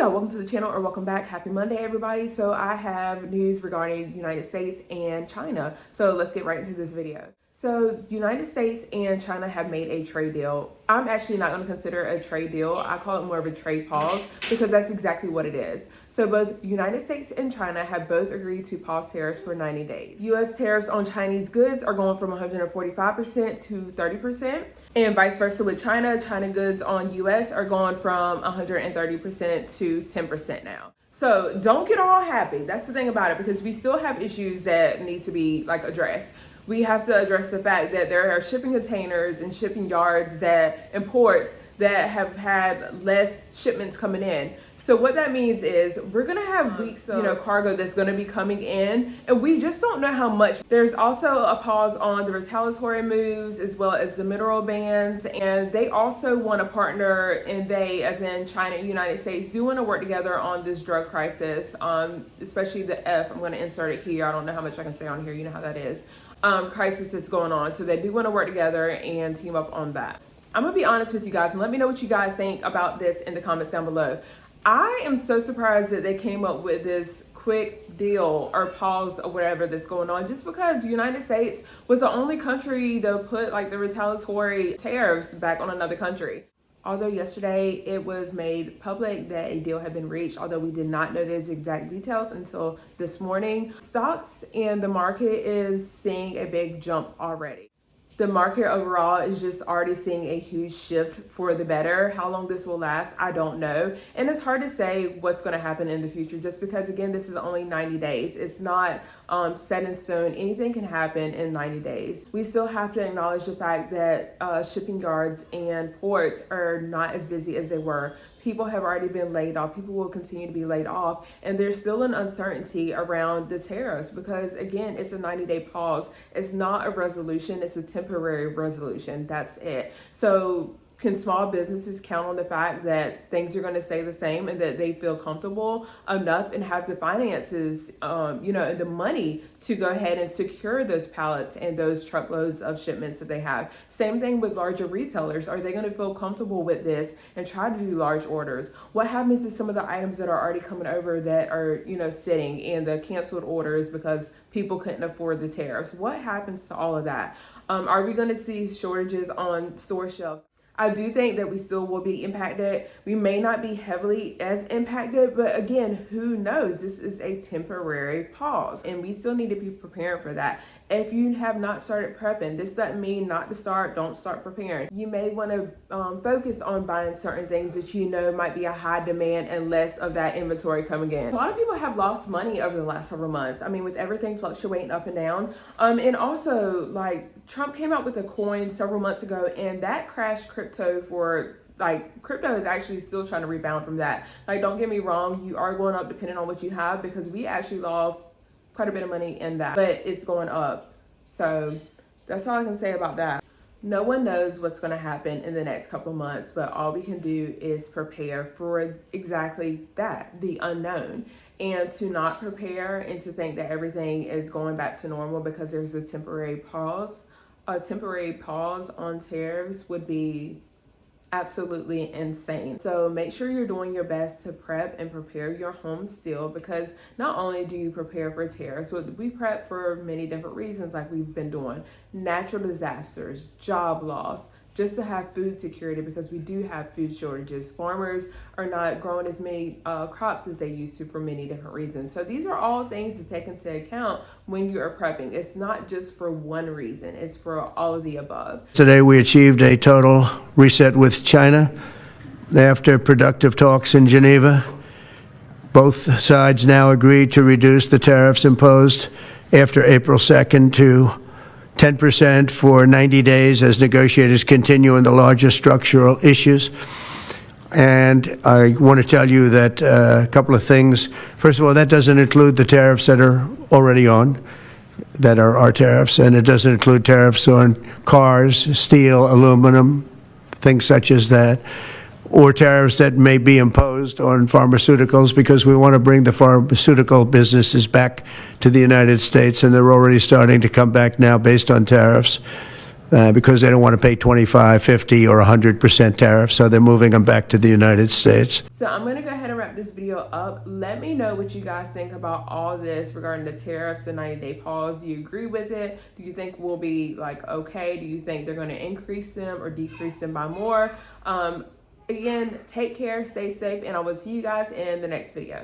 Welcome to the channel, or welcome back. Happy Monday, everybody. So I have news regarding United States and China. So let's get right into this video. So United States and China have made a trade deal. I'm actually not going to consider it a trade deal. I call it more of a trade pause because that's exactly what it is. So both United States and China have both agreed to pause tariffs for 90 days. U.S. tariffs on Chinese goods are going from 145% to 30%. And vice versa with China. China goods on U.S. are going from 130% to 10% now. So don't get all happy. That's the thing about it, because we still have issues that need to be addressed. We have to address the fact that there are shipping containers and shipping yards and ports that have had less shipments coming in. So what that means is we're gonna have weeks of cargo that's gonna be coming in, and we just don't know how much. There's also a pause on the retaliatory moves as well as the mineral bans, and they also want to partner, and they, as in China and United States, do want to work together on this drug crisis, especially the F. I'm gonna insert it here. I don't know how much I can say on here. You know how that is. Crisis that's going on. So they do want to work together and team up on that. I'm gonna be honest with you guys, and let me know what you guys think about this in the comments down below. I am so surprised that they came up with this quick deal or pause or whatever that's going on, just because the United States was the only country to put the retaliatory tariffs back on another country. Although yesterday it was made public that a deal had been reached, although we did not know those exact details until this morning. Stocks and the market is seeing a big jump already. The market overall is just already seeing a huge shift for the better. How long this will last, I don't know. And it's hard to say what's going to happen in the future, just because, again, this is only 90 days. It's not set in stone. Anything can happen in 90 days. We still have to acknowledge the fact that shipping yards and ports are not as busy as they were. People have already been laid off. People will continue to be laid off. And there's still an uncertainty around the tariffs because, again, it's a 90-day pause. It's not a resolution. It's a temporary resolution. That's it. So can small businesses count on the fact that things are going to stay the same and that they feel comfortable enough and have the finances, and the money to go ahead and secure those pallets and those truckloads of shipments that they have? Same thing with larger retailers. Are they going to feel comfortable with this and try to do large orders? What happens to some of the items that are already coming over that are, sitting, and the canceled orders because people couldn't afford the tariffs? What happens to all of that? Are we going to see shortages on store shelves? I do think that we still will be impacted. We may not be heavily as impacted, but again, who knows? This is a temporary pause, and we still need to be prepared for that. If you have not started prepping, this doesn't mean not to start. Don't start preparing. You may want to focus on buying certain things that might be a high demand and less of that inventory coming in. A lot of people have lost money over the last several months. I mean, with everything fluctuating up and down. And also, Trump came out with a coin several months ago, and that crashed crypto for crypto is actually still trying to rebound from that. Don't get me wrong, you are going up depending on what you have, because we actually lost quite a bit of money in that, but it's going up. So that's all I can say about that. No one knows what's going to happen in the next couple months, but all we can do is prepare for exactly that, the unknown. And to not prepare and to think that everything is going back to normal because there's a temporary pause. A temporary pause on tariffs would be absolutely insane. So make sure you're doing your best to prep and prepare your home still, because not only do you prepare for tariffs, but we prep for many different reasons, like we've been doing. Natural disasters, job loss, just to have food security, because we do have food shortages. Farmers are not growing as many crops as they used to for many different reasons. So these are all things to take into account when you are prepping. It's not just for one reason, it's for all of the above. Today we achieved a total reset with China after productive talks in Geneva. Both sides now agreed to reduce the tariffs imposed after April 2nd to 10% for 90 days as negotiators continue on the larger structural issues. And I want to tell you that a couple of things. First of all, that doesn't include the tariffs that are already on, that are our tariffs, and it doesn't include tariffs on cars, steel, aluminum, things such as that, or tariffs that may be imposed on pharmaceuticals, because we want to bring the pharmaceutical businesses back to the United States, and they're already starting to come back now based on tariffs. because they don't want to pay 25, 50, or 100% tariffs, so they're moving them back to the United States. So I'm going to go ahead and wrap this video up. Let me know what you guys think about all this regarding the tariffs, the 90-day pause. Do you agree with it? Do you think we'll be like okay? Do you think they're going to increase them or decrease them by more? Again, take care, stay safe, and I will see you guys in the next video.